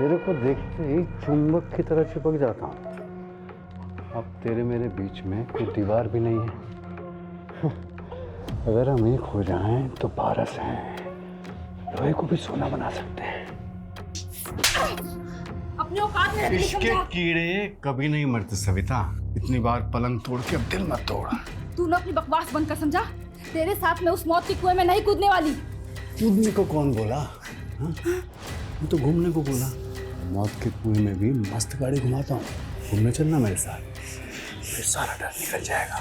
तेरे को देखते ही चुंबक की तरह चिपक जाता हूँ। अब तेरे मेरे बीच में कोई दीवार भी नहीं है। अगर हम एक हो जाएं तो पारस हैं, लोहे को भी सोना बना सकते हैं। अपने औकात में इश्क के कीड़े कभी नहीं मरते सविता। इतनी बार पलंग तोड़ के अब दिल मत तोड़। तूने अपनी बकवास बंद कर, समझा? तेरे साथ मैं उस मौत के कुएं में नहीं कूदने वाली। कूदने को कौन बोला? मैं तो घूमने को बोला। मौत के कुएं में भी मस्त गाड़ी घुमाता हूँ। घूमने चलना मेरे साथ, फिर सारा डर निकल जाएगा।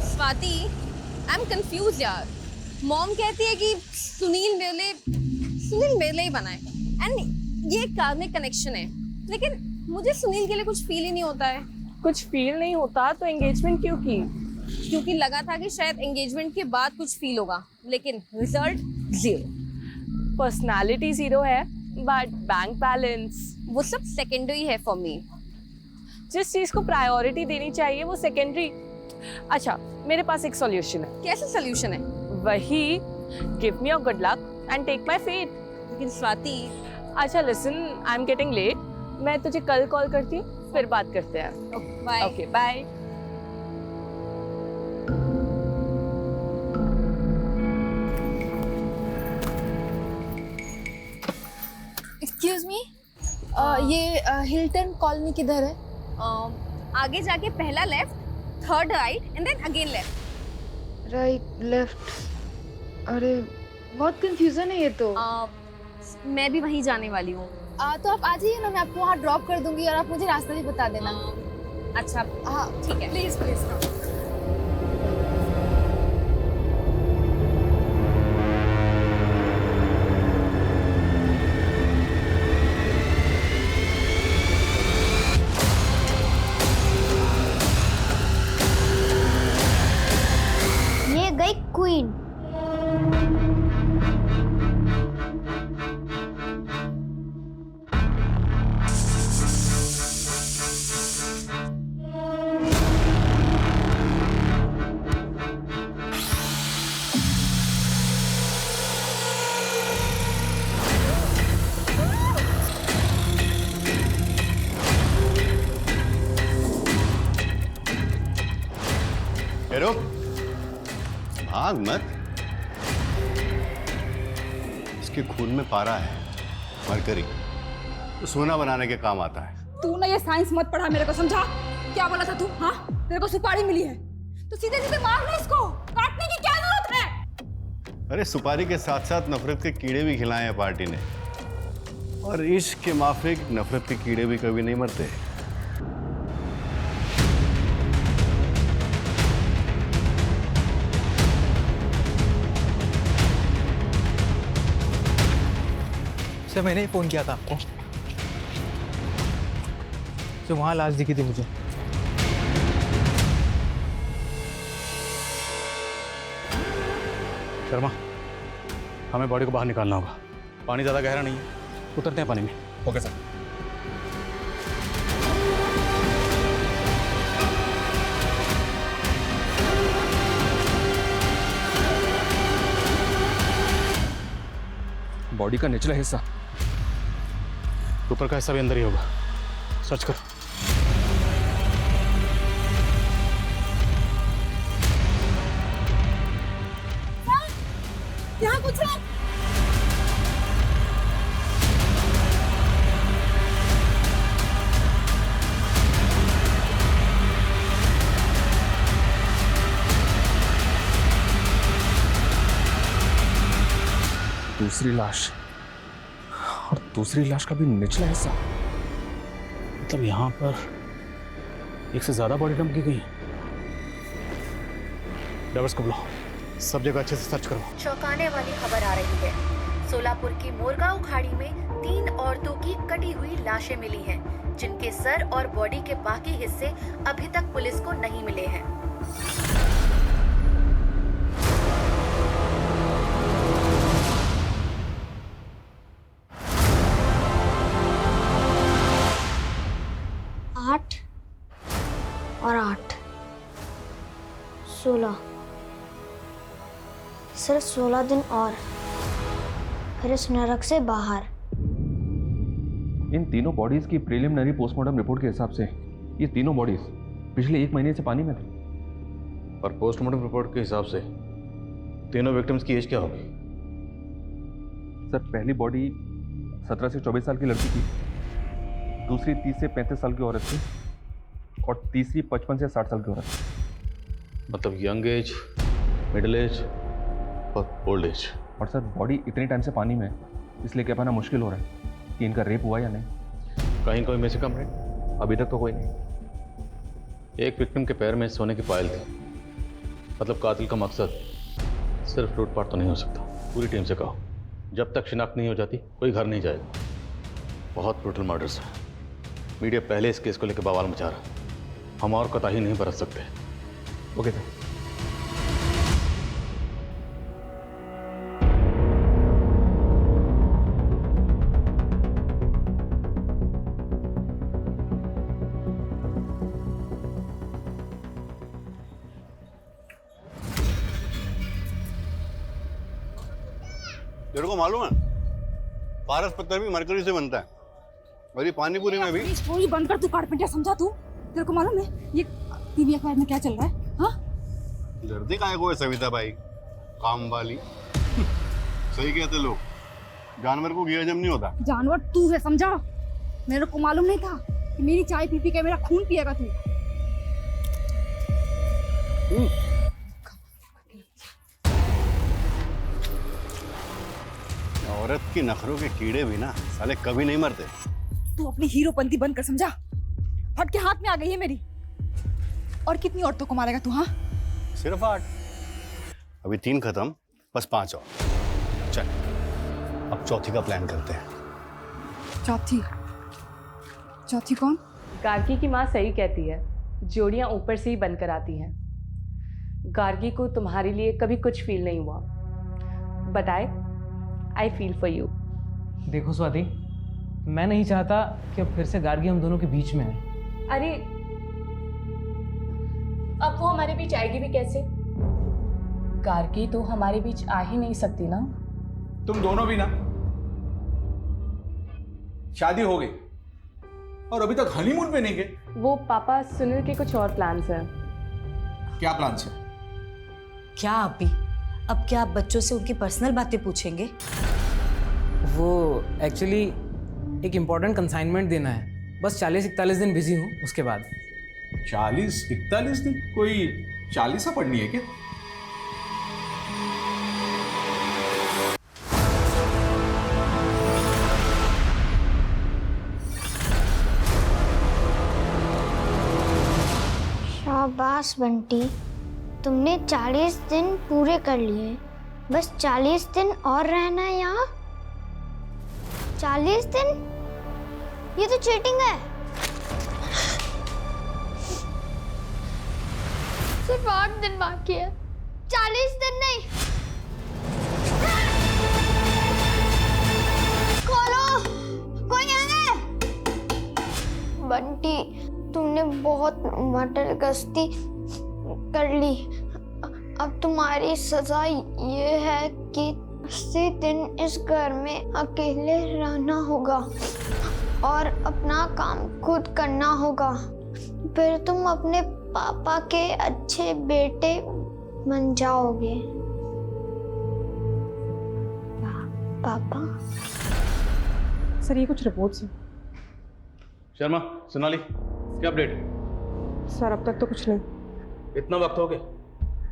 स्वाति, आई एम कंफ्यूज यार। मॉम कहती है कि सुनील मेरे लिए ही बना है एंड ये कार्मिक कनेक्शन है, लेकिन मुझे सुनील के लिए कुछ फील ही नहीं होता है। कुछ फील नहीं होता तो एंगेजमेंट क्यों की? क्योंकि लगा था कि शायद एंगेजमेंट के बाद कुछ फील होगा, लेकिन रिजल्ट जीरो। पर्सनालिटी जीरो है बट बैंक बैलेंस वो सब सेकेंडरी है फॉर मी। जिस चीज को प्रायोरिटी देनी चाहिए वो सेकेंडरी। अच्छा, मेरे पास एक सॉल्यूशन है। कैसे सोल्यूशन है? वही, give me your good luck and take my fate. लेकिन स्वाति, अच्छा listen, I am getting late. मैं तुझे कल कॉल करती हूँ, फिर बात करते हैं। Bye. Okay bye. Excuse me, ये हिल्टन कॉलोनी किधर है? आगे जाके पहला left, third right and then again left. Right left. अरे बहुत कंफ्यूजन है ये तो। मैं भी वहीं जाने वाली हूँ। तो आप आ जाइए ना, मैं आपको वहाँ ड्रॉप कर दूंगी और आप मुझे रास्ता भी बता देना। अच्छा हाँ ठीक है। Please please. ये गई क्वीन। रुक, भाग मत। इसके खून में पारा है, मरकरी, तो सोना बनाने के काम आता है। तू ना ये साइंस मत पढ़ा मेरे को, समझा? क्या बोला था तू? हाँ, तेरे को सुपारी मिली है तो सीधे सीधे मार ले इसको, काटने की क्या जरूरत है? अरे सुपारी के साथ साथ नफरत के कीड़े भी खिलाए हैं पार्टी ने, और इश्क के माफिक नफरत के कीड़े भी कभी नहीं मरते। सर मैंने ही फ़ोन किया था आपको। तो वहाँ लाश दिखी थी मुझे। शर्मा, हमें बॉडी को बाहर निकालना होगा। पानी ज़्यादा गहरा नहीं है, उतरते हैं पानी में। Okay sir. बॉडी का निचला हिस्सा, ऊपर का हिस्सा भी अंदर ही होगा। सर्च करो। यहाँ कुछ है। दूसरी लाश, और दूसरी लाश का भी निचला हिस्सा। मतलब यहाँ पर एक से ज्यादा बॉडी डंप की गई है। ड्राइवर्स को बुलाओ, सब जगह अच्छे से सर्च करो। चौंकाने वाली खबर आ रही है। सोलापुर की मोरगांव खाड़ी में 3 औरतों की कटी हुई लाशें मिली हैं, जिनके सर और बॉडी के बाकी हिस्से अभी तक पुलिस को नहीं मिले हैं। आठ 16 सिर्फ 16 दिन और फिर इस नरक से बाहर। इन तीनों बॉडीज की प्रिलिमिनरी पोस्टमार्टम रिपोर्ट के हिसाब से ये तीनों बॉडीज पिछले 1 महीने से पानी में थी। और पोस्टमार्टम रिपोर्ट के हिसाब से तीनों विक्टिम्स की एज क्या होगी? सर, पहली बॉडी 17 से 24 साल की लड़की थी, दूसरी 30 से 35 साल की औरत थी और तीसरी 55 से 60 साल की औरत थी। मतलब यंग एज, मिडिल एज और ओल्ड एज। और सर, बॉडी इतने टाइम से पानी में है, इसलिए कह पाना मुश्किल हो रहा है कि इनका रेप हुआ या नहीं। कहीं कोई मिसिंग कंप्लेंट? अभी तक तो कोई नहीं। एक विक्टिम के पैर में सोने की पायल थी, मतलब कातिल का मकसद सिर्फ लूटपाट तो नहीं हो सकता। पूरी टीम से कहो, जब तक शिनाख्त नहीं हो जाती कोई घर नहीं जाएगा। बहुत ब्रूटल मर्डर्स है। मीडिया पहले इस केस को लेकर बवाल मचा रहा, हम और कोताही नहीं बरत सकते। Okay sir. तेरे को मालूम है पारस पत्थर भी मरकरी से बनता है और ये पानी पूरी में भी। स्टोरी बंद कर, तू कारपेंटर समझा तू? तेरे को मालूम है ये टीवी अखबार में क्या चल रहा है? हाँ, डरती काहे को है सविता भाई, काम वाली। सही कहते लोग, जानवर को घी हजम नहीं होता। जानवर तू है, समझा? मेरे को मालूम नहीं था कि मेरी चाय पी पी के मेरा खून पिएगा तू। औरत की नखरों के कीड़े भी ना साले कभी नहीं मरते। तू अपनी हीरोपंती बंद कर, समझा? फट के हाथ में आ गई है मेरी। और कितनी औरतों को मारेगा तू? हाँ, सिर्फ 8। अभी 3 खत्म, बस 5 और। चल अब चौथी का प्लान करते हैं। चौथी? चौथी कौन? गार्गी की माँ सही कहती है, जोड़ियाँ ऊपर से ही बनकर आती हैं। गार्गी को तुम्हारे लिए कभी कुछ फील नहीं हुआ, but I feel for you. देखो स्वाति, मैं नहीं चाहता कि अब फिर से गार्गी हम दोनों के बीच में है। अरे अब वो हमारे बीच आएगी भी कैसे? गार्गी तो हमारे बीच आ ही नहीं सकती ना। तुम दोनों भी ना, शादी हो गई और अभी तक हनीमून पे नहीं गए। वो पापा सुनील के कुछ और प्लान्स हैं। क्या प्लान्स है? क्या आप भी अब क्या आप बच्चों से उनकी पर्सनल बातें पूछेंगे? वो एक्चुअली एक इम्पोर्टेंट कंसाइनमेंट देना है, बस 40-41 दिन बिजी हूँ, उसके बाद। 40-41 दिन? कोई 40 पढ़नी है क्या? शाबाश बंटी, तुमने 40 दिन पूरे कर लिए। बस 40 दिन और रहना है यहाँ। 40 दिन? ये तो चीटिंग है। सिर्फ 8 दिन बाकी है, 40 दिन नहीं। खोलो, कोई है? बंटी, तुमने बहुत मटर गश्ती कर ली। अब तुम्हारी सजा ये है कि 80 दिन इस घर में अकेले रहना होगा और अपना काम खुद करना होगा। फिर तुम अपने पापा के अच्छे बेटे बन जाओगे। पापा? सर, ये कुछ रिपोर्ट्स हैं। शर्मा, सोनाली, क्या अपडेट? सर, अब तक तो कुछ नहीं। इतना वक्त हो गया,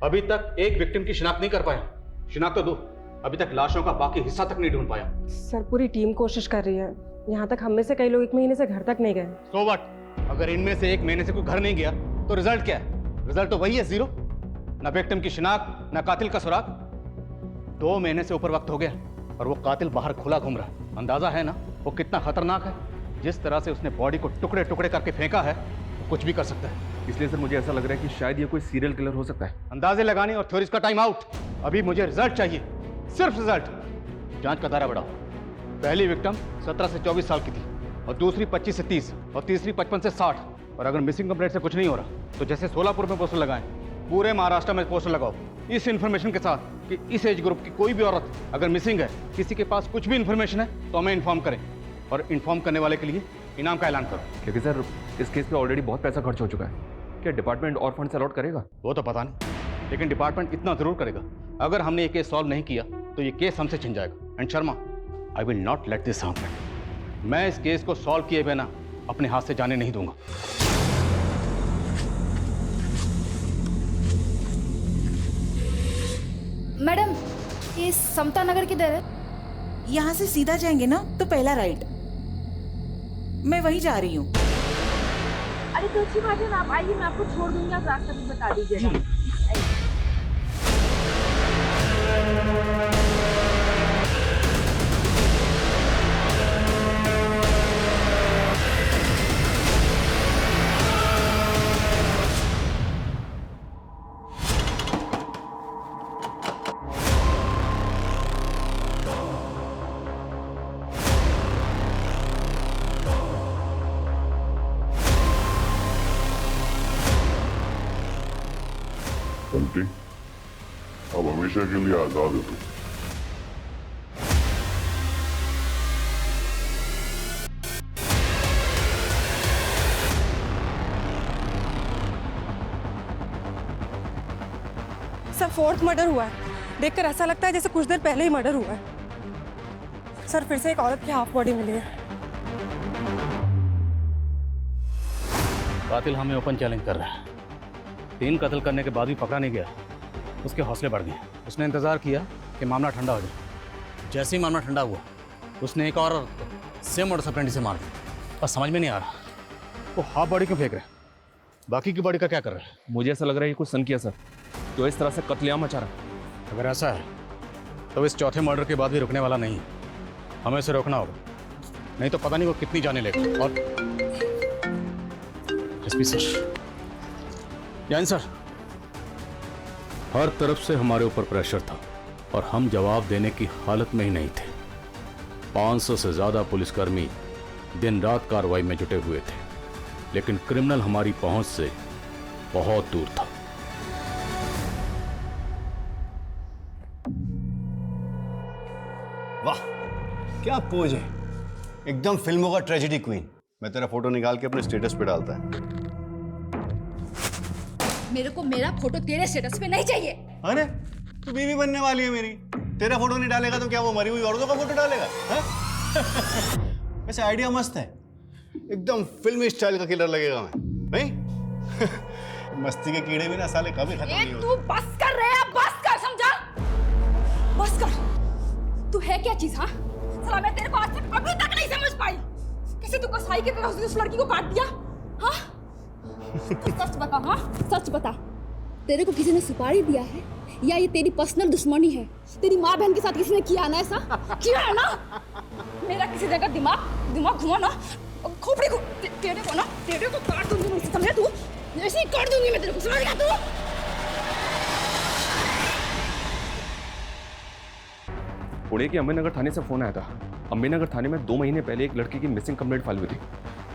अभी तक एक विक्टिम की शिनाख्त नहीं कर पाया। शिनाख्त तो दो, अभी तक लाशों का बाकी हिस्सा तक नहीं ढूंढ पाया। सर, पूरी टीम कोशिश कर रही है। यहाँ तक हम में से कई लोग 1 महीने से घर तक नहीं गए। So what? अगर इनमें से 1 महीने से कोई घर नहीं गया तो रिजल्ट क्या है? रिजल्ट तो वही है, 0। ना विक्टिम की शिनाख्त, ना कातिल का सुराग। 2 महीने से ऊपर वक्त हो गया और वो कातिल बाहर खुला घूम रहा है। अंदाजा है ना वो कितना खतरनाक है? जिस तरह से उसने बॉडी को टुकड़े टुकड़े करके फेंका है, वो कुछ भी कर सकता है। इसलिए सर मुझे ऐसा लग रहा है कि शायद ये कोई सीरियल किलर हो सकता है। अंदाजे लगाने और थ्योरीज का टाइम आउट। अभी मुझे रिजल्ट चाहिए, सिर्फ रिजल्ट। जांच का दायरा बढ़ाओ। पहली विक्टिम 17 से 24 साल की थी और दूसरी 25 से 30 और तीसरी 55 से 60। और अगर मिसिंग कंप्लेंट से कुछ नहीं हो रहा तो जैसे सोलापुर में पोस्टर लगाएं, पूरे महाराष्ट्र में पोस्टर लगाओ इस इंफॉर्मेशन के साथ कि इस एज ग्रुप की कोई भी औरत अगर मिसिंग है, किसी के पास कुछ भी इंफॉर्मेशन है तो हमें इन्फॉर्म करें, और इन्फॉर्म करने वाले के लिए इनाम का ऐलान करो। क्योंकि सर इस केस पे ऑलरेडी बहुत पैसा खर्च हो चुका है। क्या डिपार्टमेंट और फंड अलॉट करेगा? वो तो पता नहीं, लेकिन डिपार्टमेंट इतना जरूर करेगा, अगर हमने ये केस सॉल्व नहीं किया तो ये केस हमसे छिन जाएगा। And Sharma, I will not let this happen. मैं इस केस को सॉल्व किए बिना अपने हाथ से जाने नहीं दूंगा। मैडम, ये समता नगर किधर है? यहाँ से सीधा जाएंगे ना तो पहला राइट, मैं वहीं जा रही हूँ। अरे तो अच्छी बात है ना, आप आइए, मैं आपको छोड़ दूंगी, आप रास्ता भी बता दीजिएगा। बंटी, अब हमेशा के लिए आजाद है तू। सर, 4th मर्डर हुआ है। देखकर ऐसा लगता है जैसे कुछ देर पहले ही मर्डर हुआ है। सर, फिर से एक औरत की हाफ बॉडी मिली है। कातिल हमें ओपन चैलेंज कर रहा है। 3 कत्ल करने के बाद भी पकड़ा नहीं गया, उसके हौसले बढ़ गए। उसने इंतजार किया कि मामला ठंडा हो जाए। जैसे ही मामला ठंडा हुआ, उसने एक और सेम मोटर सप्रेंटी से मार दिया। पर समझ में नहीं आ रहा वो हाफ बॉडी क्यों फेंक रहे हैं, बाकी की बॉडी का क्या कर रहे हैं? मुझे ऐसा लग रहा है ये कुछ सन किया सर, तो इस तरह से कत्लेआम मचा रहा है। अगर ऐसा है तो इस चौथे मर्डर के बाद भी रुकने वाला नहीं है। हमें इसे रोकना होगा, नहीं तो पता नहीं वो कितनी जाने लेगा। और एसपी सर, जैन सर, हर तरफ से हमारे ऊपर प्रेशर था और हम जवाब देने की हालत में ही नहीं थे। 500 से ज्यादा पुलिसकर्मी दिन रात कार्रवाई में जुटे हुए थे, लेकिन क्रिमिनल हमारी पहुंच से बहुत दूर था। वाह, क्या पोज है, एकदम फिल्मों का ट्रेजेडी क्वीन। मैं तेरा फोटो निकाल के अपने स्टेटस पे डालता है। मेरे को मेरा फोटो तेरे स्टेटस पे नहीं चाहिए। अरे तू बीवी बनने वाली है मेरी, तेरा फोटो नहीं डालेगा तो क्या वो मरी हुई औरतों का फोटो डालेगा? वैसे आइडिया मस्त है, एकदम फिल्मी स्टाइल का किलर लगेगा मैं, नहीं? मस्ती के कीड़े भी ना साले कभी खत्म नहीं होते। तू बस कर रहे हैं, बस कर, समझा? बस कर। तू है क्या चीज? हाँ, साला मैं तेरे को आज तक अभी तक नहीं समझ पाई। कैसे तू कसाई की तरह उस लड़की को काट दिया? हाँ, सच बता। हाँ, सच बता, तेरे को किसी ने सुपारी दिया है या ये तेरी पर्सनल दुश्मनी है? तेरी माँ बहन के साथ किसी ने किया ना ऐसा? किया है ना? मेरा किसी जगह दिमाग घुमा ना, खोपड़ी को तेरे को काट दूंगी मैं, समझा तू? ऐसे ही काट दूंगी मैं तेरे को, समझ गया तू? पुणे के अम्बेनगर थाने से फोन आया था। अम्बेनगर थाने में 2 महीने पहले एक लड़की की मिसिंग कंप्लेंट फाइल हुई थी।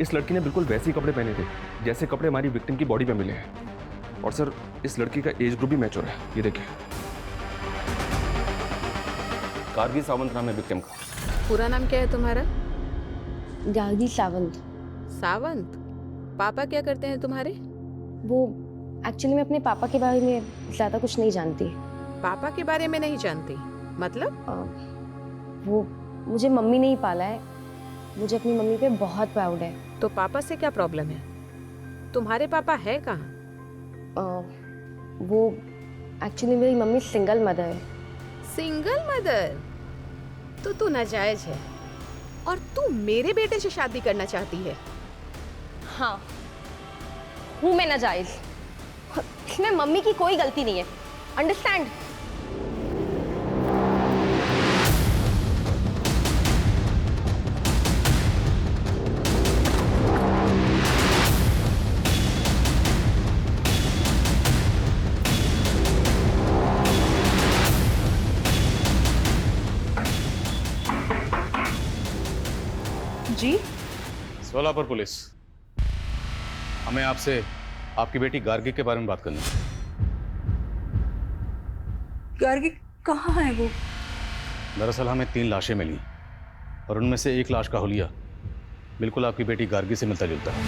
इस लड़की ने बिल्कुल वैसे ही कपड़े पहने थे जैसे कपड़े हमारी विक्टिम की बॉडी पे मिले हैं। और सर, इस लड़की का एज ग्रुप भी मैच हो रहा है, ये देखिए। गार्गी सावंत नाम है विक्टिम का। पूरा नाम क्या है तुम्हारा? गार्गी सावंत। सावंत? पापा क्या करते हैं तुम्हारे? वो एक्चुअली मैं अपने पापा के बारे में ज़्यादा कुछ नहीं जानती। पापा के बारे में नहीं जानती मतलब? वो मुझे मम्मी ने ही पाला है, मुझे अपनी मम्मी पे बहुत प्राउड है। तो पापा से क्या प्रॉब्लम है? तुम्हारे पापा है कहाँ? वो एक्चुअली मेरी मम्मी सिंगल मदर है। Single mother? तो तू नाजायज है और तू मेरे बेटे से शादी करना चाहती है? हाँ, हूँ मैं नाजायज। इसमें मम्मी की कोई गलती नहीं है, अंडरस्टैंड? जी? सोलापुर पुलिस, हमें आपसे आपकी बेटी गार्गी के बारे में बात करनी है। गार्गी कहाँ है वो? दरअसल हमें 3 लाशें मिली और उनमें से एक लाश का हुलिया बिल्कुल आपकी बेटी गार्गी से मिलता जुलता है।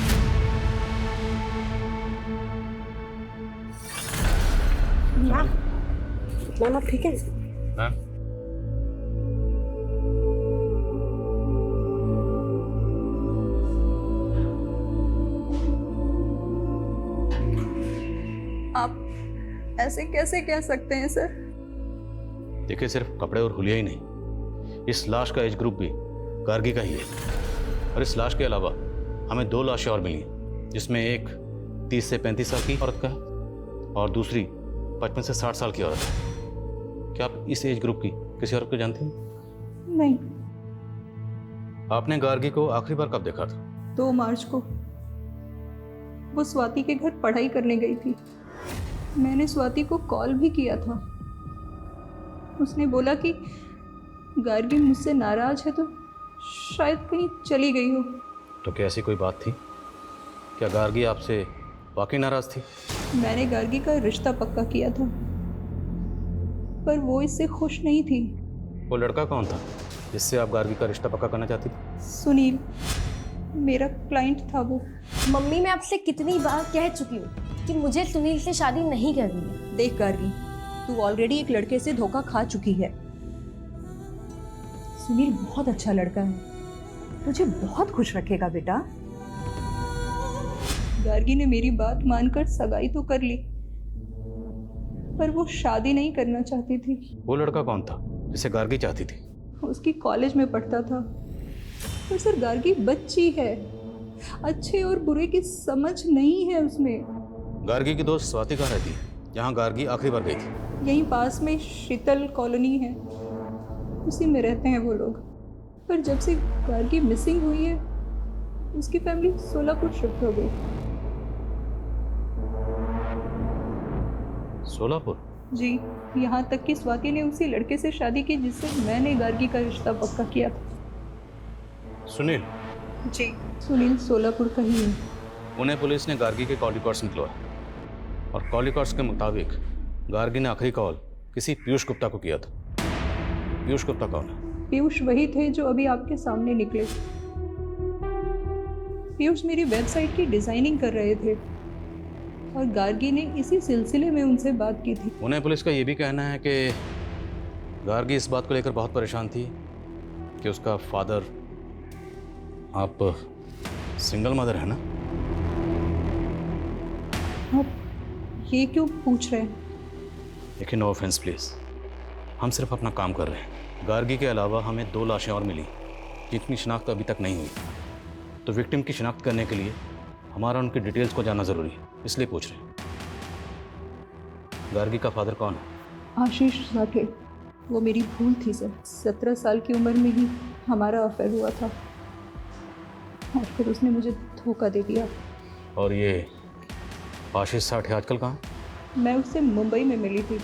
मैम आप ठीक है? मैम आप ऐसे कैसे कह सकते हैं सर? देखिए, सिर्फ कपड़े और हुलिया ही नहीं, इस लाश का एज ग्रुप भी गार्गी का ही है। और इस लाश के अलावा हमें 2 लाशें और मिली हैं, जिसमें एक 30 से 35 साल की औरत का है और दूसरी 55 से 60 साल की औरत है। क्या आप इस एज ग्रुप की किसी औरत को जानती हैं? नहीं। आपने गार्गी को आखिरी बार कब देखा था? 2 मार्च को। वो स्वाति के घर पढ़ाई करने गई थी। मैंने स्वाति को कॉल भी किया था। उसने बोला कि गार्गी मुझसे नाराज है तो शायद कहीं चली गई हो। तो क्या ऐसी कोई बात थी? क्या गार्गी आपसे वाकई नाराज थी? मैंने गार्गी का रिश्ता पक्का किया था, पर वो इससे खुश नहीं थी। वो लड़का कौन था जिससे आप गार्गी का रिश्ता पक्का करना चाहती थी? सुनील, मेरा क्लाइंट था वो। मम्मी, मैं आपसे कितनी बार कह चुकी हूँ कि मुझे सुनील से शादी नहीं करनी है। देख गार्गी, तू ऑलरेडी एक लड़के से धोखा खा चुकी है। सुनील बहुत अच्छा लड़का है, तुझे बहुत खुश रखेगा बेटा। गार्गी ने मेरी बात मानकर सगाई तो कर ली, पर वो शादी नहीं करना चाहती थी। वो लड़का कौन था जिसे गार्गी चाहती थी? उसकी कॉलेज में पढ़ता था। पर सर, गार्गी बच्ची है, अच्छे और बुरे की समझ नहीं है उसमें। गार्गी की दोस्त स्वाति कहाँ रहती है, जहाँ गार्गी आखिरी बार गई थी? यहीं पास में शीतल कॉलोनी है, उसी में रहते हैं वो लोग। पर जब से गार्गी मिसिंग हुई है, उसकी फैमिली सोलापुर शिफ्ट हो गई। सोलापुर? जी, यहाँ तक कि स्वाति ने उसी लड़के से शादी की जिससे मैंने गार्गी का रिश्ता पक्का किया था। सुनील? जी, सुनील सोलापुर का ही है। पुणे पुलिस ने गार्गी के कॉल रिकॉर्ड्स निकलवाए और कॉल रिकॉर्ड्स के मुताबिक गार्गी ने आखिरी कॉल किसी पीयूष गुप्ता को किया था। पीयूष गुप्ता कौन है? पीयूष वही थे जो अभी आपके सामने निकले। पीयूष मेरी वेबसाइट की डिजाइनिंग कर रहे थे और गार्गी ने इसी सिलसिले में उनसे बात की थी। पुणे पुलिस का ये भी कहना है कि गार्गी इस बात को लेकर बहुत परेशान थी कि उसका फादर, आप सिंगल मदर है ना? आप ये क्यों पूछ रहे हैं? देखिए, नो ऑफेंस प्लीज, हम सिर्फ अपना काम कर रहे हैं। गार्गी के अलावा हमें 2 लाशें और मिली जिनकी शिनाख्त अभी तक नहीं हुई, तो विक्टिम की शिनाख्त करने के लिए हमारा उनकी डिटेल्स को जानना ज़रूरी है, इसलिए पूछ रहे हैं। गार्गी का फादर कौन है? आशीष साठे। वो मेरी भूल थी सर। 17 साल की उम्र में ही हमारा अफेयर हुआ था और फिर उसने मुझे धोखा दे दिया। और ये आशीष साठे आजकल कहाँ? मैं उससे मुंबई में मिली थी,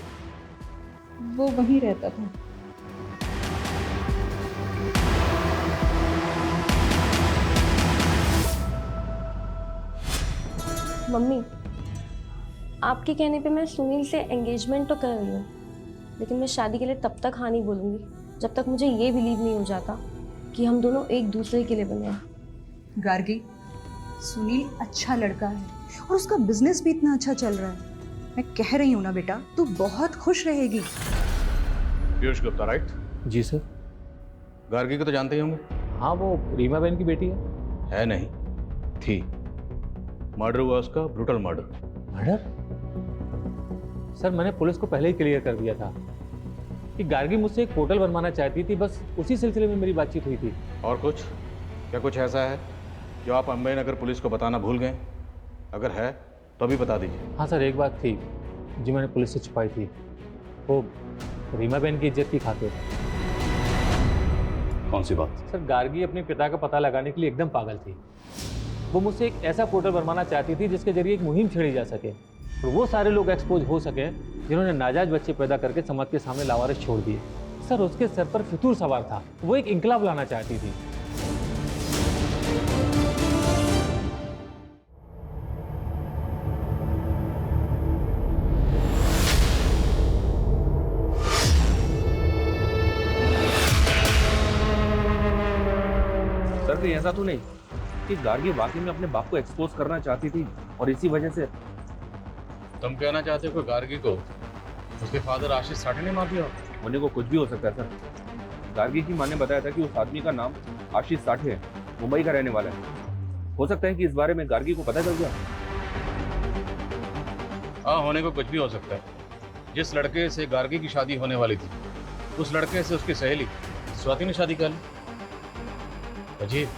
वो वहीं रहता था। मम्मी, आपके कहने पे मैं सुनील से एंगेजमेंट तो कर रही हूँ, लेकिन मैं शादी के लिए तब तक हाँ नहीं बोलूँगी जब तक मुझे ये बिलीव नहीं हो जाता कि हम दोनों एक दूसरे के लिए बने हैं। गार्गी, सुनील अच्छा लड़का है और उसका बिजनेस भी इतना अच्छा चल रहा है। मैं कह रही हूँ ना बेटा, तू बहुत खुश रहेगी। पीयूष गुप्ता, राइट? जी सर। गार्गी को तो जानते ही होंगे। हाँ, वो रीमा बहन की बेटी है नहीं, थी। मर्डर हुआ उसका, ब्रूटल मर्डर। मर्डर? सर, मैंने पुलिस को पहले ही क्लियर कर दिया था कि गार्गी मुझसे एक पोर्टल बनवाना चाहती थी, बस उसी सिलसिले में मेरी बातचीत हुई थी। और कुछ? क्या कुछ ऐसा है जो आप अम्बे नगर पुलिस को बताना भूल गए? अगर है तो अभी बता दीजिए। हाँ सर, एक बात थी जो मैंने पुलिस से छुपाई थी, वो रीमा बहन की इज्जत की खातिर। कौन सी बात? सर, गार्गी अपने पिता का पता लगाने के लिए एकदम पागल थी। वो मुझसे एक ऐसा पोर्टल बनवाना चाहती थी जिसके जरिए एक मुहिम छेड़ी जा सके और वो सारे लोग एक्सपोज हो सके जिन्होंने नाजायज बच्चे पैदा करके समाज के सामने लावारिस छोड़ दिए। सर, उसके सर पर फितूर सवार था, वो एक इंकलाब लाना चाहती थी। कहीं ऐसा तो नहीं कि गार्गी वाकई में अपने बाप को एक्सपोज करना चाहती थी और इसी वजह से? तुम कहना चाहते हो कि गार्गी को उसके फादर आशीष साठे ने मार दिया? होने को कुछ भी हो सकता है सर। गार्गी की माँ ने बताया था कि उस आदमी का नाम आशीष साठे है, मुंबई का रहने वाला है। हो सकता है कि इस बारे में गार्गी को पता चल गया। हाँ, होने को कुछ भी हो सकता है। जिस लड़के से गार्गी की शादी होने वाली थी, उस लड़के से उसकी सहेली स्वाति ने शादी कर ली। अजीब।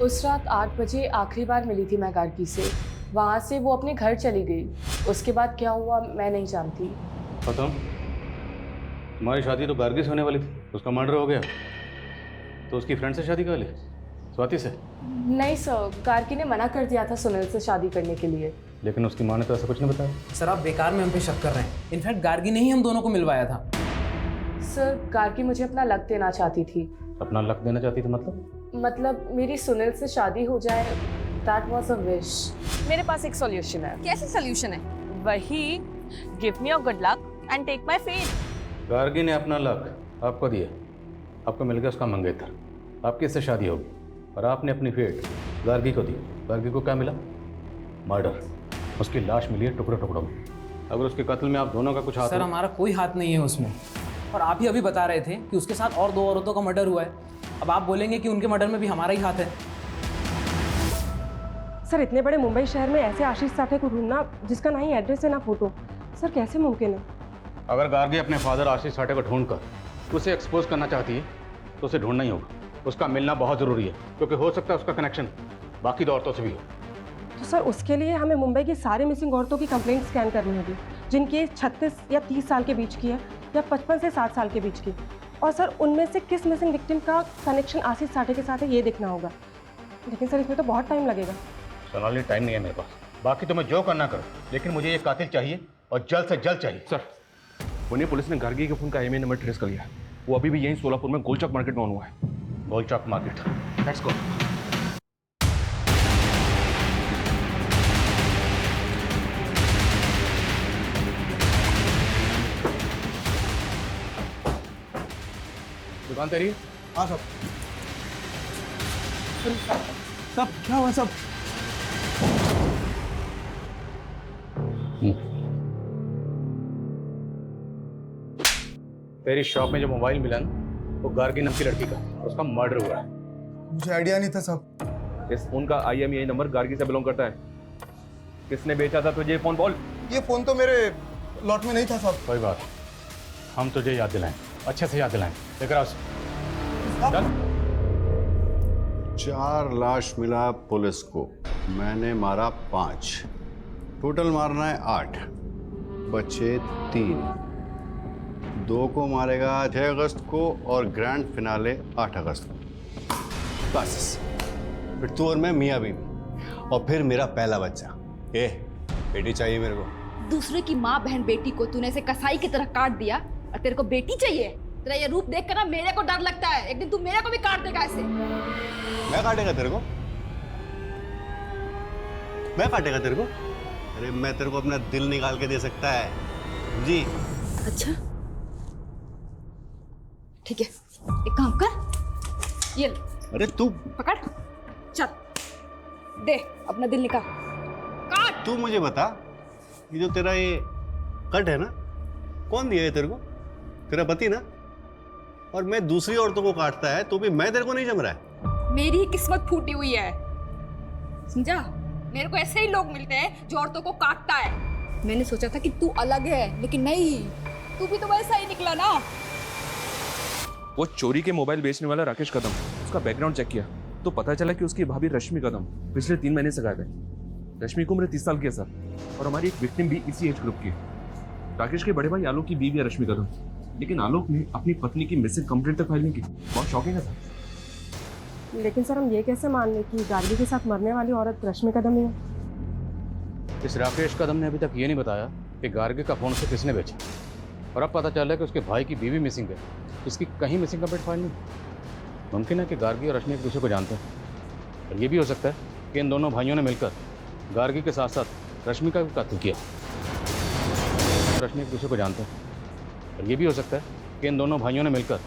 उस रात 8 बजे आखिरी बार मिली थी मैं गार्गी से। वहाँ से वो अपने घर चली गई। उसके बाद क्या हुआ मैं नहीं जानती। खत्म। तुम्हारी शादी तो गार्गी से होने वाली थी, उसका मर्डर हो गया तो उसकी फ्रेंड से शादी कर ली, स्वाति से? नहीं सर, गार्गी ने मना कर दिया था सुनील से शादी करने के लिए। लेकिन उसकी माँ ने तो ऐसा कुछ नहीं बताया। सर आप बेकार में हम पे शक कर रहे हैं। इनफैक्ट गार्गी ने ही हम दोनों को मिलवाया था। सर गार्गी मुझे अपना लक देना चाहती थी। अपना लक देना चाहती थी? मतलब मेरी सुनील से शादी हो जाए। That was a wish. मेरे पास एक सॉल्यूशन है। कैसे सॉल्यूशन है? वही, give me your good luck and take my fate. Gargi ने अपना लक आपको दिया, आपको मिल गया उसका मंगेतर, आपकी इससे शादी होगी, और आपने अपनी फेट गार्गी को दी। गार्गी को क्या मिला? मर्डर। उसकी लाश मिली है टुकड़ों टुकड़ों में। अगर उसके कत्ल में आप दोनों का कुछ हाथ सर हमारा कोई हाथ नहीं है उसमें, और आप ही अभी बता रहे थे कि उसके साथ और 2 औरतों का मर्डर हुआ है। अब आप बोलेंगे कि उनके मर्डर में भी हमारा ही हाथ है। सर इतने बड़े मुंबई शहर में ऐसे आशीष साठे को ढूंढना जिसका ना ही एड्रेस है ना फोटो, सर कैसे मुमकिन है? अगर गार्गी अपने फादर आशीष साठे को ढूंढकर उसे एक्सपोज करना चाहती है तो उसे ढूंढना ही होगा। उसका मिलना बहुत ज़रूरी है, क्योंकि हो सकता है उसका कनेक्शन बाकी 2 औरतों से भी हो। तो सर उसके लिए हमें मुंबई की सारी मिसिंग औरतों की कंप्लेंट स्कैन करनी होगी, जिनकी एज 36 या 30 साल के बीच की है, या 55 से 60 साल के बीच की। और सर उनमें से किस मिसिंग विक्टिम का कनेक्शन आशीष साठे के साथ है ये देखना होगा। लेकिन सर इसमें तो बहुत टाइम लगेगा। सोनाली, टाइम नहीं है मेरे पास। बाकी तुम्हें जो करना करो, लेकिन मुझे ये कातिल चाहिए और जल्द से जल्द चाहिए। सर पुणे पुलिस ने गार्गी के फोन का IMEI नंबर ट्रेस कर लिया। वो अभी भी यहीं सोलापुर में गोलचौक मार्केट में ऑन हुआ है। गोलचौक मार्केट, लेट्स गो। दुकान तेरी? हाँ सब। सब क्या हुआ सब? तेरी शॉप में जो मोबाइल मिला ना, वो गार्गी नाम की लड़की का, उसका मर्डर हुआ है। मुझे आइडिया नहीं था सब। इस फोन का IMEI नंबर गार्गी से बिलोंग करता है। किसने बेचा था तुझे ये फोन? बोल। ये फोन तो मेरे लॉट में नहीं था सब। कोई बात, हम तुझे याद दिलाएं, अच्छे से याद दिलाएं। लेकर आओ। 4 लाश मिला पुलिस को, मैंने मारा 5, टोटल मारना है 8, बचे 3। 2 को मारेगा 6 अगस्त को और ग्रैंड फिनाले 8 अगस्त को। बस फिर तू और मैं मियाँ बीवी, और फिर मेरा पहला बच्चा। बेटी चाहिए मेरे को। दूसरे की माँ बहन बेटी को तूने ऐसे कसाई की तरह काट दिया, और तेरे को बेटी चाहिए? तेरा ये रूप देख कर ना मेरे को डर लगता है, एक दिन तू मेरे को भी काट देगा ऐसे। मैं काटेगा तेरे को? मैं काटेगा तेरे को? अरे मैं तेरे को अपना दिल निकाल के दे सकता है जी। अच्छा ठीक है, एक काम कर, ये ले। अरे तू पकड़, चल दे अपना दिल निकाल, काट। तू मुझे बता, ये जो तेरा ये कट है ना, कौन दिया है तेरे को? तेरा पति ना? और मैं दूसरी औरतों को काटता है तो भी मैं तेरे को नहीं जम रहा है। मेरी ही किस्मत फूटी हुई है, समझा? मेरे को ऐसे ही लोग मिलते हैं जो औरतों को काटता है। मैंने सोचा था कि तू अलग है, लेकिन नहीं, तू भी तो वैसा ही निकला ना। वो चोरी के मोबाइल बेचने वाला राकेश कदम, उसका बैकग्राउंड चेक किया तो पता चला कि उसकी भाभी रश्मि कदम पिछले 3 महीने से गायब है। रश्मि की उम्र 30 साल की है सर, और हमारी एक विक्टिम भी इसी एज ग्रुप की है। राकेश के बड़े भाई आलोक की बीवी है रश्मि कदम, लेकिन आलोक ने अपनी पत्नी की मिसिंग कंप्लेंट तक फाइल नहीं की। बहुत शॉकिंग है सर। लेकिन सर हम ये कैसे मान लें कि गार्गी के साथ मरने वाली औरत रश्मि कदम ही है? इस राकेश कदम ने अभी तक ये नहीं बताया कि गार्गी का फोन उसे किसने बेचा, और अब पता चला कि उसके भाई की बीवी मिसिंग है। इसकी कहीं मिसिंग कंप्लेंट फाइल नहीं। मुमकिन है कि गार्गी और रश्मि एक दूसरे को जानते हैं, और ये भी हो सकता है कि इन दोनों भाइयों ने मिलकर गार्गी के साथ साथ रश्मि का भी कत्ल किया। रश्मि एक दूसरे को जानते हैं, और ये भी हो सकता है कि इन दोनों भाइयों ने मिलकर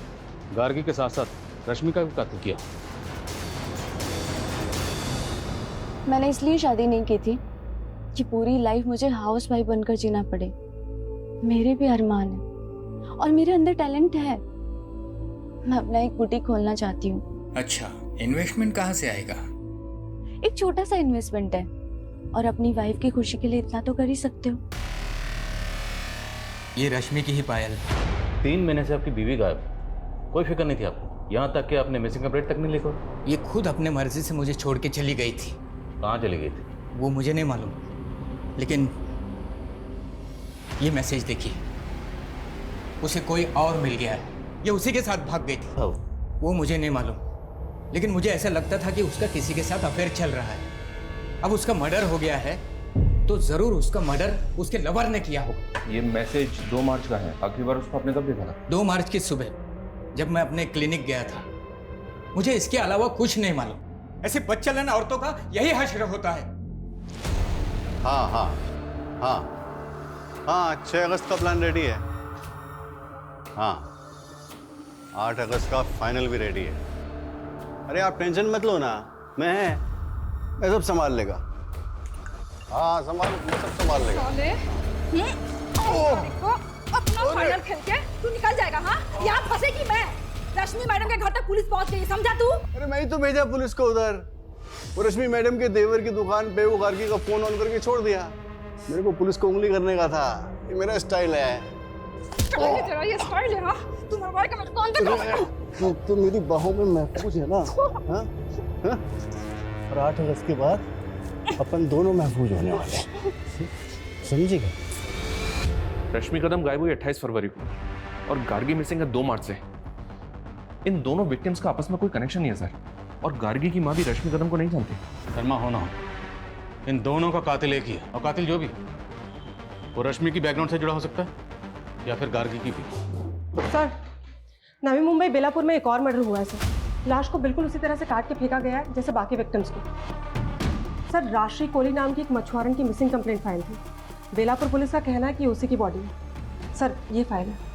गार्गी के साथ साथ रश्मि का भी कत्ल किया। मैंने इसलिए शादी नहीं की थी कि पूरी लाइफ मुझे हाउस वाइफ बनकर जीना पड़े। मेरे भी अरमान है और मेरे अंदर टैलेंट है। मैं अपना एक बुटीक खोलना चाहती हूँ। अच्छा, इन्वेस्टमेंट कहाँ से आएगा? एक छोटा सा इन्वेस्टमेंट है, और अपनी वाइफ की खुशी के लिए इतना तो कर ही सकते हो। ये रश्मि की ही पायल। 3 महीने से आपकी बीवी गायब, कोई फिक्र नहीं थी आपको, यहाँ तक कि आपने मिसिंग कंप्लेंट तक नहीं लिखा। ये खुद अपने मर्जी से मुझे छोड़ के चली गई थी। कहाँ चली गई थी? वो मुझे नहीं मालूम, लेकिन ये मैसेज देखिए, उसे कोई और मिल गया है, ये उसी के साथ भाग गई थी। वो मुझे नहीं मालूम, लेकिन मुझे ऐसा लगता था कि उसका किसी के साथ अफेयर चल रहा है। अब उसका मर्डर हो गया है तो जरूर उसका मर्डर उसके लवर ने किया होगा। ये मैसेज 2 मार्च का है। आखिरी बार उसको आपने कब देखा था? 2 मार्च की सुबह, जब मैं अपने क्लिनिक गया था। मुझे इसके अलावा कुछ नहीं मालूम। ऐसी बदचलन औरतों का यही हश्र होता है। हाँ हाँ हाँ हाँ, 6 अगस्त का प्लान रेडी है। हाँ, 8 अगस्त का फाइनल भी रेडी है। अरे आप टेंशन मत लो ना, मैं सब संभाल लेगा। हाँ सब संभाल लेगा। अपना फाइनल खेल के तू निकल जाएगा। हाँ, यहाँ फंसेगी मैं। रश्मि मैडम के घर तक पुलिस पहुंच गई, समझा तू? अरे मैं ही तो भेजा पुलिस को उधर। वो रश्मि मैडम के देवर की दुकान पे वो गार्गी का फोन ऑन करके छोड़ दिया। मेरे को पुलिस को उंगली करने का था, ये मेरा स्टाइल है। तेरा ये स्टाइल है? हाँ, तू मरवाएगा मेरे को अंदर। तो मेरी बाहों में महफूज है ना। हाँ? हाँ? और 8 अगस्त के बाद अपन दोनों महफूज होने वाले हैं, समझिएगा? रश्मि कदम गायब हुई 28 फरवरी को और गार्गी मिसिंग है 2 मार्च से। इन दोनों विक्टिम्स का आपस में कोई कनेक्शन नहीं है सर, और गार्गी की माँ भी रश्मि कदम को नहीं जानती। शर्मा होना हो, इन दोनों का कातिल एक ही है, और कातिल जो भी वो रश्मि की बैकग्राउंड से जुड़ा हो सकता है या फिर गार्गी की भी। सर, नवी मुंबई बेलापुर में एक और मर्डर हुआ है सर। लाश को बिल्कुल उसी तरह से काट के फेंका गया है जैसे बाकी विक्टिम्स को। सर, राशि कोहली नाम की एक मछुआरन की मिसिंग कंप्लेंट फाइल थी। बेलापुर पुलिस का कहना है कि उसी की बॉडी है। सर, ये फाइल है।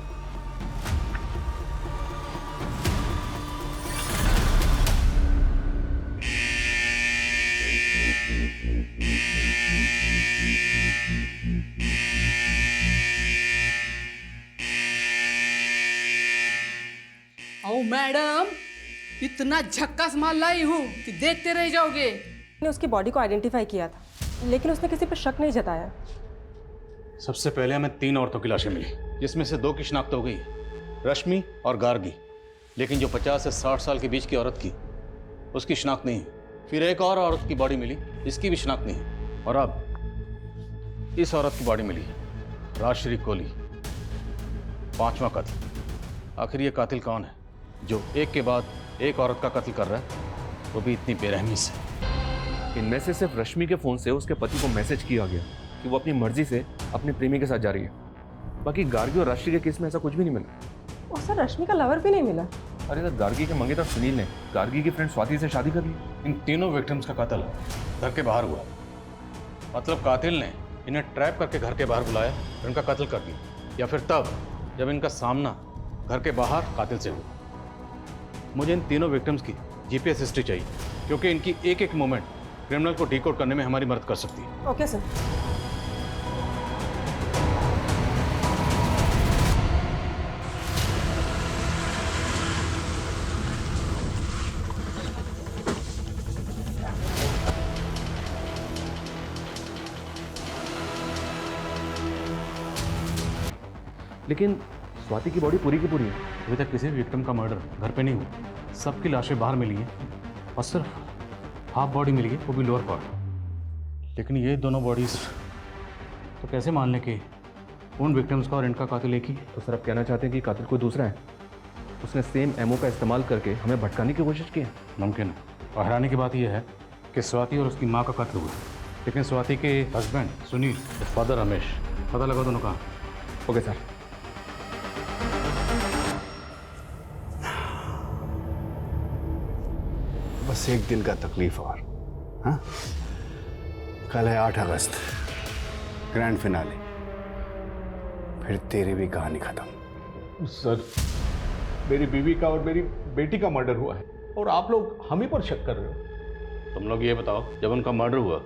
ओ मैडम, इतना झक्कास माल लाई हूँ कि देखते रह जाओगे। ने उसकी बॉडी को आइडेंटिफाई किया था, लेकिन उसने किसी पर शक नहीं जताया। सबसे पहले हमें 3 औरतों की लाशें मिली, जिसमें से 2 की शिनाख्त हो गई, रश्मि और गार्गी। लेकिन जो 50 से 60 साल के बीच की औरत की, उसकी शिनाख्त नहीं है। फिर एक और औरत की बॉडी मिली, इसकी भी शिनाख्त नहीं है। और अब इस औरत की बॉडी मिली है, राजश्री कोहली। 5वां कत्ल। आखिर ये कातिल कौन है जो एक के बाद एक औरत का कत्ल कर रहा है, वो भी इतनी बेरहमी से? इनमें से सिर्फ रश्मि के फोन से उसके पति को मैसेज किया गया कि वो अपनी मर्जी से अपने प्रेमी के साथ जा रही है। बाकी गार्गी और राशि के केस में ऐसा कुछ भी नहीं मिला। और सर, रश्मि का लवर भी नहीं मिला। अरे सर, गार्गी के मंगेतर सुनील ने गार्गी की फ्रेंड स्वाति से शादी कर ली। इन तीनों विक्टिम्स का कत्ल घर के बाहर हुआ। मतलब कातिल ने इन्हें ट्रैप करके घर के बाहर बुलाया और इनका कत्ल कर दिया, या फिर तब जब इनका सामना घर के बाहर कातिल से हुआ। मुझे इन तीनों विक्टिम्स की जीपीएस हिस्ट्री चाहिए, क्योंकि इनकी एक एक मोमेंट क्रिमिनल को डिकोड करने में हमारी मदद कर सकती है। Okay sir. लेकिन स्वाति की बॉडी पूरी की पूरी है। अभी तक किसी भी विक्टिम का मर्डर घर पे नहीं हुआ। सबकी लाशें बाहर मिली हैं और सिर्फ हाफ बॉडी मिली है, वो भी लोअर पार्ट। लेकिन ये दोनों बॉडीज तो कैसे मान लें कि उन विक्टिम्स का और इनका कातिल एक ही। तो सर आप कहना चाहते हैं कि कातिल कोई दूसरा है? उसने सेम एमओ का इस्तेमाल करके हमें भटकाने की कोशिश की है। मुमकिन है। और हैरानी की बात यह है कि स्वाति और उसकी माँ का कत्ल हुआ, लेकिन स्वाति के हस्बैंड सुनील, फादर रमेश, पता लगा दोनों कहाँ। Okay sir. बस एक दिन का तकलीफ और। हाँ, कल है 8 अगस्त, ग्रैंड फिनाले, फिर तेरी भी कहानी खत्म। सर, मेरी बीवी का और मेरी बेटी का मर्डर हुआ है और आप लोग हम ही पर शक कर रहे हो। तुम लोग ये बताओ, जब उनका मर्डर हुआ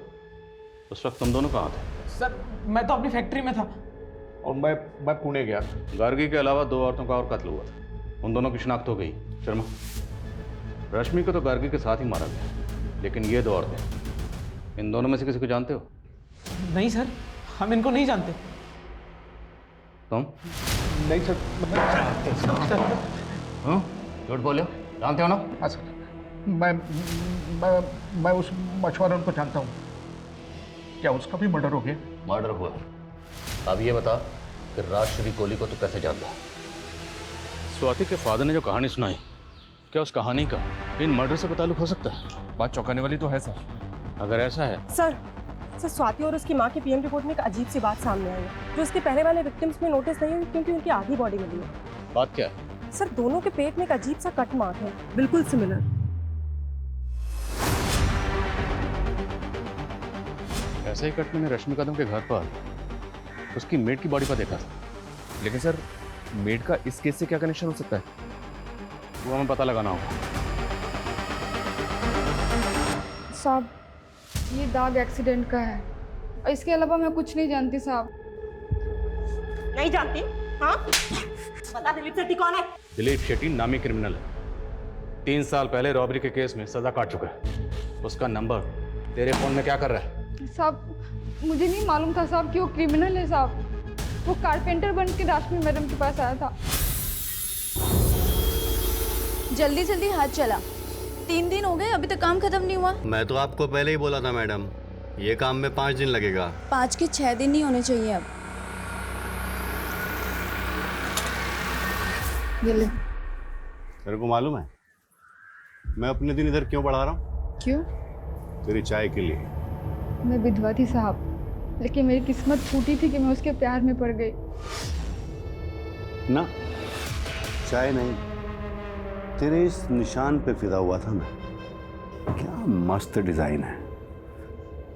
उस वक्त तुम दोनों कहाँ थे? सर मैं तो अपनी फैक्ट्री में था। और मैं पुणे गया था। गार्गी के अलावा 2 औरतों का और कत्ल हुआ था, उन दोनों की शिनाख्त हो गई। शर्मा, रश्मि को तो गार्गी के साथ ही मारा गया, लेकिन ये 2 औरतें, इन दोनों में से किसी को जानते हो? नहीं सर, हम इनको नहीं जानते। तुम? नहीं सर। हाँ, झूठ बोले हो, जानते हो ना? हाँ सर, मैं उस मछुआरों को जानता हूँ। क्या उसका भी मर्डर हो गया? मर्डर हुआ। अब ये बता कि राजश्री कोहली को तो कैसे जानता? स्वाति के फादर ने जो कहानी सुनाई, क्या उस कहानी का इन मर्डर से ताल्लुक हो सकता है? बात चौंकाने वाली तो है सर। अगर ऐसा है सर स्वाति और उसकी माँ की पीएम रिपोर्ट में एक अजीब सी बात सामने आई है जो उसके पहले वाले विक्टिम्स में नोटिस नहीं हुई, क्योंकि उनकी आधी बॉडी मिली है। बात क्या है? सर दोनों के पेट में एक अजीब सा कट मार्क है, बिल्कुल सिमिलर। ऐसा ही कट मैंने रश्मि कदम के घर पर उसकी मेड की बॉडी पर देखा था। लेकिन सर मेड का इस केस से क्या कनेक्शन हो सकता है? वो हमें पता लगाना होगा। साहब, ये दाग एक्सीडेंट का है और इसके अलावा मैं कुछ नहीं जानती साहब। नहीं जानती? हाँ, बता दिलीप शेट्टी कौन है? दिलीप शेट्टी नामी क्रिमिनल है, 3 साल पहले रॉबरी के केस में सजा काट चुका है। उसका नंबर तेरे फोन में क्या कर रहा है? साहब मुझे नहीं मालूम था साहब कि वो क्रिमिनल है साहब। वो कारपेंटर बन के रश्मि मैडम के पास आया था। जल्दी जल्दी हाथ चला, 3 दिन हो गए अभी तक काम खत्म नहीं हुआ। मैं तो आपको पहले ही बोला था मैडम, ये काम में 5 दिन लगेगा। 5 के 6 दिन नहीं होने चाहिए अब। ये ले। तेरे को मालूम है मैं अपने दिन इधर क्यों बढ़ा रहा हूँ? क्यों? तेरी चाय के लिए। मैं विधवा थी साहब, लेकिन मेरी किस्मत फूटी थी कि मैं उसके प्यार में पड़ गई। ना, चाय नहीं, तेरे इस निशान पे फिदा हुआ था मैं। क्या मस्त डिजाइन है।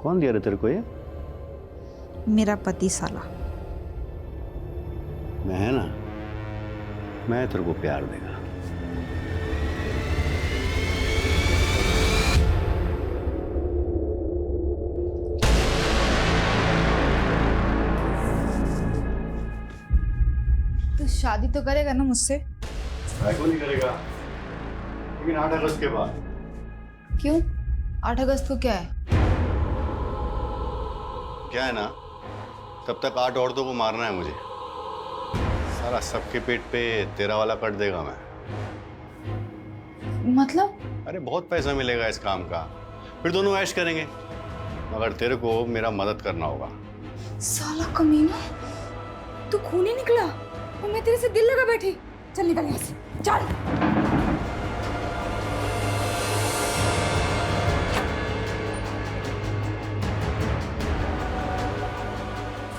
कौन दिया रे तेरे को ये? मेरा पति साला। मैं है ना, मैं तेरे को प्यार देगा। तू शादी तो करेगा ना मुझसे? क्यों नहीं करेगा, लेकिन 8 अगस्त के बाद। क्यों? 8 अगस्त को क्या है? क्या है ना, तब तक 8 औरतों को मारना है मुझे। सारा सबके पेट पे तेरा वाला कट देगा मैं। मतलब? अरे बहुत पैसा मिलेगा इस काम का, फिर दोनों ऐश करेंगे, मगर तेरे को मेरा मदद करना होगा। साला कमीना, तू खूनी निकला और मैं तेरे से दिल लगा बैठी। चल निकल यहाँ से, चल।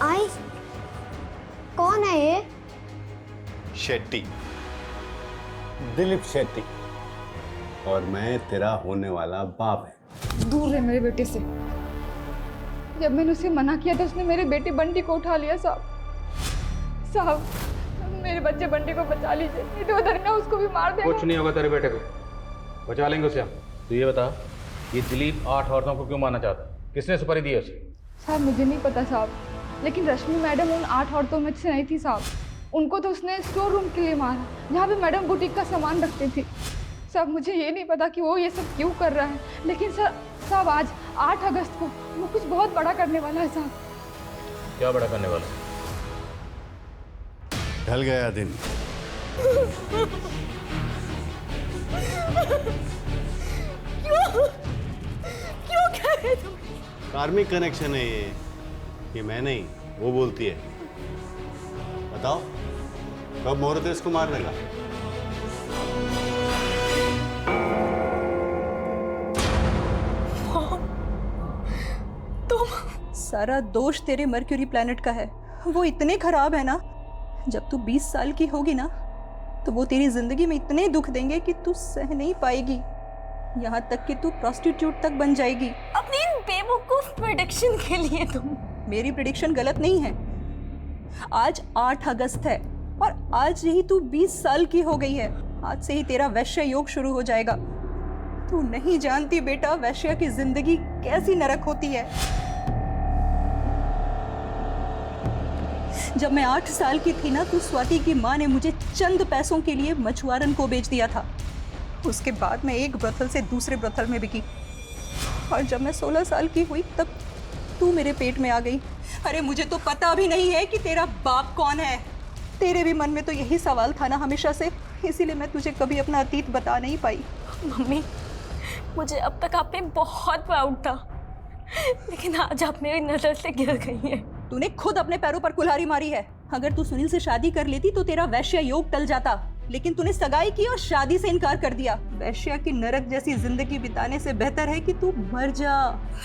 आई, कौन है ये? शेट्टी, दिलीप शेट्टी, और मैं तेरा होने वाला बाप है। दूर रहे मेरे बेटे से। जब मैंने उसे मना किया तो उसने मेरे बेटे बंटी को उठा लिया। साहब मेरे बच्चे बंटी को बचा लीजिए, नहीं तो उधर ना उसको भी मार देगा। कुछ नहीं होगा तेरे बेटे को, बचा लेंगे उसे हम। तो ये बता, ये दिलीप 8 औरतों को क्यों मारना चाहता? किसने सुपारी दी है उसे? साहब मुझे नहीं पता साहब, लेकिन रश्मि मैडम उन 8 औरतों में से नहीं थी साहब। उनको तो उसने स्टोर रूम के लिए मारा, जहाँ पे मैडम बुटीक का सामान रखती थी। साहब मुझे ये नहीं पता कि वो ये सब क्यों कर रहा है, लेकिन साहब आज 8 अगस्त को वो कुछ बहुत बड़ा करने वाला है साहब। क्या बड़ा करने वाला? ढल गया दिन। क्यों कह रहे तुम? कार्मिक कनेक्शन है ये मैं नहीं, वो बोलती है। बताओ कब मुहूर्त है इसको मारने का? सारा दोष तेरे मर्क्यूरी प्लैनेट का है। वो इतने खराब है ना, जब तू 20 साल की होगी ना तो वो तेरी जिंदगी में इतने दुख देंगे कि तू सह नहीं पाएगी, यहाँ तक कि तू प्रोस्टिट्यूट तक बन जाएगी। अपनी इन बेवकूफ प्रेडिक्शन के लिए तुम। मेरी प्रेडिक्शन गलत नहीं है। आज 8 अगस्त है और आज ही तू 20 साल की हो गई है। आज से ही तेरा वैश्य योग शुरू हो जाएगा। तू नहीं जानती बेटा, वैश्य की जिंदगी कैसी नरक होती है। जब मैं 8 साल की थी ना, तो स्वाति की माँ ने मुझे चंद पैसों के लिए मछुआरन को बेच दिया था। उसके बाद मैं एक ब्रथल से दूसरे ब्रथल में बिकी और जब मैं 16 साल की हुई तब तू मेरे पेट में आ गई। अरे मुझे तो पता भी नहीं है कि तेरा बाप कौन है। तेरे भी मन में तो यही सवाल था ना हमेशा से, इसीलिए मैं तुझे कभी अपना अतीत बता नहीं पाई। मम्मी, मुझे अब तक आप पे बहुत प्राउड था, लेकिन आज आप मेरी नजर से गिर गई हैं। तूने खुद अपने पैरों पर कुल्हाड़ी मारी है। अगर तू सुनील से शादी कर लेती तो तेरा वैश्य योग टल जाता, लेकिन तूने सगाई की और शादी से इनकार कर दिया। वैश्य की नरक जैसी जिंदगी बिताने से बेहतर है कि तू मर जा।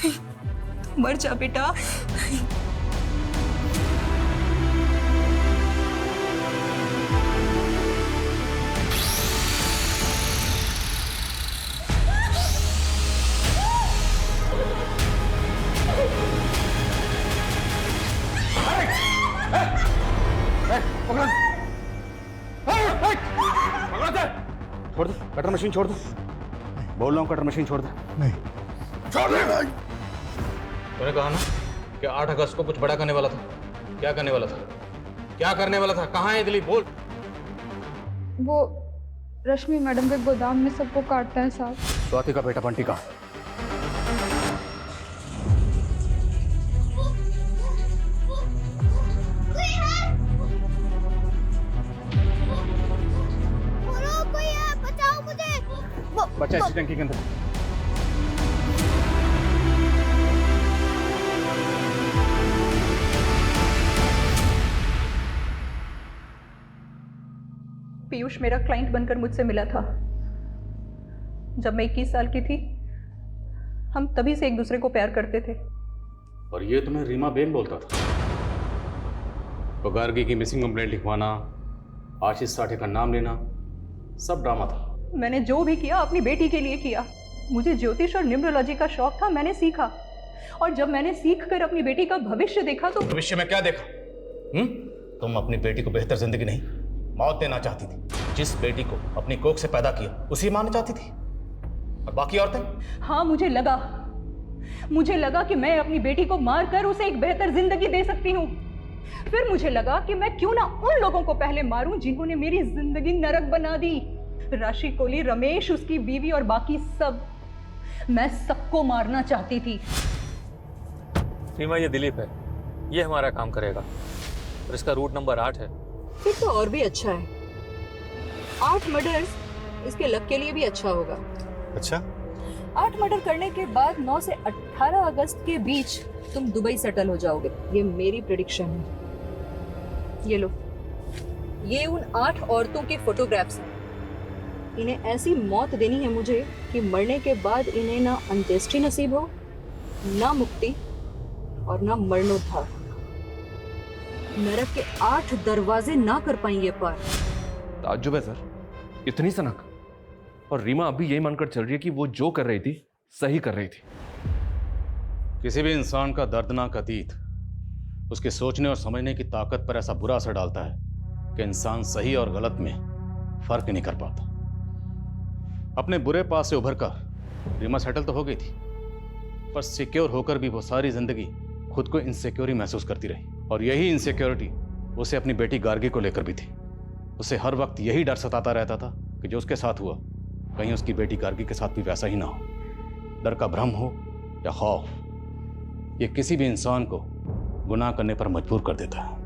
तू मर जा बेटा। छोड़ दो कटर मशीन, छोड़ दो। बोल रहा हूँ कटर मशीन छोड़ दो। नहीं छोड़ दे। तूने कहा ना कि 8 अगस्त को कुछ बड़ा करने वाला था। क्या करने वाला था? क्या करने वाला था? कहाँ है दिलीप? बोल। वो रश्मि मैडम के गोदाम में सबको काटता है साहब। स्वाति का बेटा बंटी का। बच्चा इस टंकी के अंदर। पीयूष मेरा क्लाइंट बनकर मुझसे मिला था जब मैं 21 साल की थी। हम तभी से एक दूसरे को प्यार करते थे। और ये तुम्हें रीमा बेन बोलता था? तो गार्गी की मिसिंग कंप्लेंट लिखवाना, आशीष साठे का नाम लेना, सब ड्रामा था। मैंने जो भी किया अपनी बेटी के लिए किया। मुझे ज्योतिष और न्यूमरोलॉजी का शौक था, मैंने सीखा। और जब मैंने सीख कर अपनी बेटी का भविष्य देखा तो भविष्य में क्या देखा? तुम अपनी बेटी को बेहतर जिंदगी नहीं, मौत देना चाहती थी। जिस बेटी को अपनी कोख से पैदा किया उसी मानना चाहती थी। और बाकी औरतें? हाँ, मुझे लगा कि मैं अपनी बेटी को मारकर उसे एक बेहतर जिंदगी दे सकती हूँ। फिर मुझे लगा कि मैं क्यों ना उन लोगों को पहले मारूं जिन्होंने मेरी जिंदगी नरक बना दी। राशि कोहली, रमेश, उसकी बीवी और बाकी सब। मैं सबको मारना चाहती थी। रीमा, ये दिलीप है, ये हमारा काम करेगा और इसका रूट नंबर 8 है। फिर तो और भी अच्छा है। 8 मर्डर्स इसके लक के लिए भी अच्छा होगा। अच्छा? 8 मर्डर करने के बाद 9 से 18 अगस्त के बीच तुम दुबई सेटल हो जाओगे। ये मेरी प्रेडिक्शन है। ये लो, ये उन 8 औरतों के फोटोग्राफ्स हैं। इन्हें ऐसी मौत देनी है मुझे कि मरने के बाद इन्हें ना अंत्येष्टि नसीब हो, ना मुक्ति और ना मरणोद्धार। नरक के 8 दरवाजे ना कर पाएंगे पार। ताज्जुब है सर, इतनी सनक। और रीमा अभी यही मानकर चल रही है कि वो जो कर रही थी सही कर रही थी। किसी भी इंसान का दर्दनाक अतीत उसके सोचने और समझने की ताकत पर ऐसा बुरा असर डालता है कि इंसान सही और गलत में फर्क नहीं कर पाता। अपने बुरे पास से उभर कर रीमा सेटल तो हो गई थी, पर सिक्योर होकर भी वो सारी जिंदगी खुद को इनसिक्योर महसूस करती रही। और यही इनसिक्योरिटी उसे अपनी बेटी गार्गी को लेकर भी थी। उसे हर वक्त यही डर सताता रहता था कि जो उसके साथ हुआ कहीं उसकी बेटी गार्गी के साथ भी वैसा ही ना हो। डर का भ्रम हो या खौफ, ये किसी भी इंसान को गुनाह करने पर मजबूर कर देता है।